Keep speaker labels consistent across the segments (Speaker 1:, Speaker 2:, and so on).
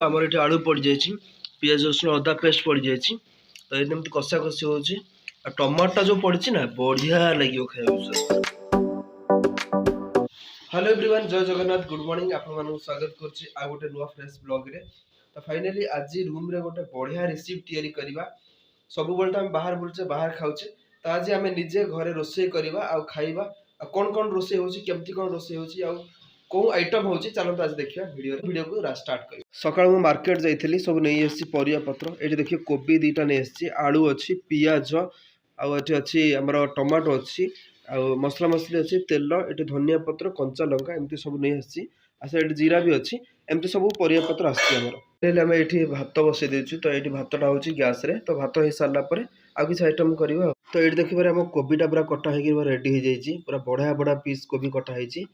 Speaker 1: आमर ये आलू पड़ जाए पियाज रसुण अदा पेस्ट पड़ जाए तो ये कषा कषी हो टमाटा जो पड़ी ना बढ़िया लगे खाया विश्वास। हेलो एवरीवन जय जगन्नाथ गुड मॉर्निंग आपन स्वागत करछि आ गोटे नुआ फ्रेश ब्लॉग रे। तो फाइनली आज रूम रे गोटे बढ़िया रेसिपी तैयारी करबा। सब बेल टाइम बाहर बुलचे बाहर खाउचे तो आज आमे निजे घरे रोषेई करबा आ खाइबा आ कोन कोन रोषेई होछि केमती कोन रोषेई होछि आ को आइटम होछि चलंत आज देखिया वीडियो को स्टार्ट करी। सकाळ मु मार्केट जाइथिली सब नै एसछि परिया पत्र एठी देखियो कोबी दीटा नै एसछि आलू अछि पियाज आ एठी अछि हमर टमाटो अछि आ मसला मसली अछि तेल एठी धनिया पत्र कंचा लंका एमती सब नै आछि आ से एठी जीरा भी अछि एमती सब परिया पत्र आछि हमर पहले हमें एठी भात बसे देछु तो एठी भातटा होछि गैस रे तो भात हे सारला परे आ किछ आइटम करबा तो एठी देखिबारे हम कोबीटा पूरा कटा हे कि रेडी हे जाइछि पूरा बड़ा बड़ा पीस कोबी कटा हेछि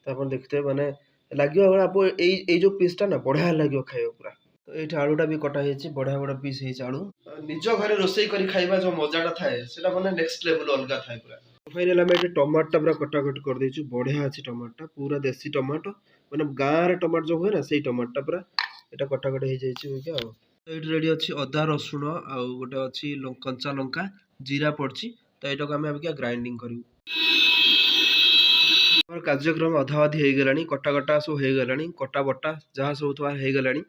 Speaker 1: तो अपन देखते माने लागियो आप ए जो पीसटा ना बढ़िया लागियो खाइयो पूरा। तो एठी आलूटा भी कटा हेछि बढ़िया बड़ा पीस हेछि आलू निज घरे रोषेई करी खाइबा जो मजाटा थाए सेटा माने नेक्स्ट लेवल अलगा थाए पूरा। फाइनल हम एठी टमाटो पूरा कटा कट कर देछु बढ़िया अछि टमाटो पूरा देसी टमाटो माने गाँ रे टमाटो जो होय ना सेही टमाटो पूरा एटा कटा कट हे जाइछि ओके आ तो एठी रेडी अछि अदा रसुण आ गोटे अछि कंचा लंका जीरा पड़छि तो एटा को हम अब क्या ग्राइंडिंग करू। हमर कार्यक्रम अधा अधि हो गलानी कटा कटा सब हो गलानी कटा बटा जहाँ सब थोड़ा हो गलानी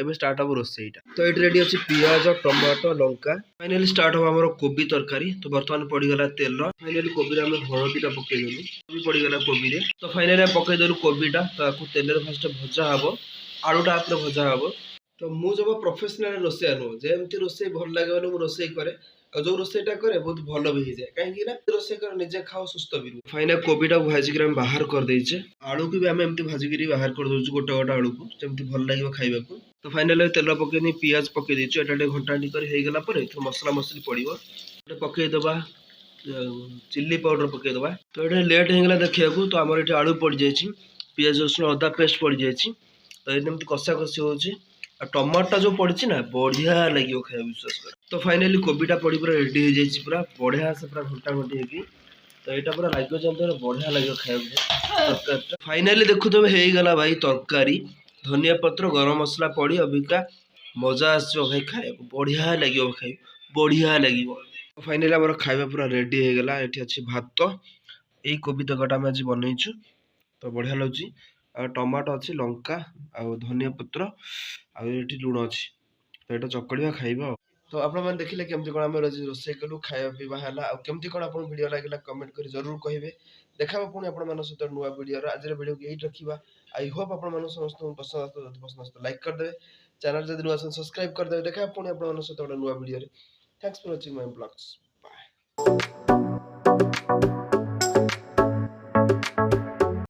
Speaker 1: एबे स्टार्ट हो रोसेईटा। तो एठी रेडी अछि पियाज टमाटो लंका फाइनली स्टार्ट हो हमर कोबी तरकारी तो वर्तमान पड़ी गला तेल फाइनली कोबी रे हम हळदीटा पकै देलु कोबी पड़ी गला कोबी रे तो फाइनली हम पकै देलु कोबीटा तो आकु तेल रे फर्स्ट भजा हबो आलूटा आपरे भजा हबो। तो मु जब प्रोफेशनल रोसेया नो जे एमती रोसे भल लागे वाला मु रोसे करे और जो रोसेटा करे बहुत भलो भी जाए काहे कि ना रोसे कर निजे खाओ सुस्त भी रहो। फाइनल कोबीटा भाजी के हम बाहर कर देइछे आलू के भी हम एमती भाजी के बाहर कर दोछु गोटे गोटे आलू को जेमती भल लागियो खाइबा को। तो फाइनल तेल पकेनी पियाज पके देइछु एटा घंटा नी कर हे गला परे तो मसला मसली पड़िबो पके दबा चिल्ली पाउडर पके दबा। तो एटा लेट हे गला देखिया को तो हमर एटा आलू पड़ जाइछि पियाज रसुण अदा पेस्ट पड़ जाइछि तो एमती कषा कषी होछि आ टमाटा जो पड़ी ना बढ़िया लगे खाया विश्वास कर। तो फाइनली कोबीटा पड़ी पूरा रेडी हो जाइछि पूरा बढ़िया से पूरा घंटा घंटी हेकी तो यहाँ पूरा लगे जमी बढ़िया लगे खाया फाइनली देखु तुम हो गला भाई तरकारी धनिया पत्र गरम मसला पड़ी अबिका मजा आस भाई खाया बढ़िया लगे खाई बढ़िया लगे। फाइनली आम खाଇବା पूरा रेडी हो गला ये अच्छी भात यही कोबी तकाटा आम आज बनईचु तो बढ़िया लगे आ टमाटो अच्छी लंका आ धनिया पत्र आ लुण अच्छी तो यहाँ चकड़िया खाइबा। तो आपने देखिले केमती कौन आम रोसे कलु खाया पीवा है केमती कौन आप वीडियो लगे कमेंट कर जरूर कहे देखा पुणी आप सहित नुआ वीडियो आज वीडियो को यही रखा। आई होप आप समस्त पसंद लाइक करदे चैनल जब नुआ सब्सक्राइब करदे देखा पुणी आप सहित नुआ video. Thanks for watching my blogs bye.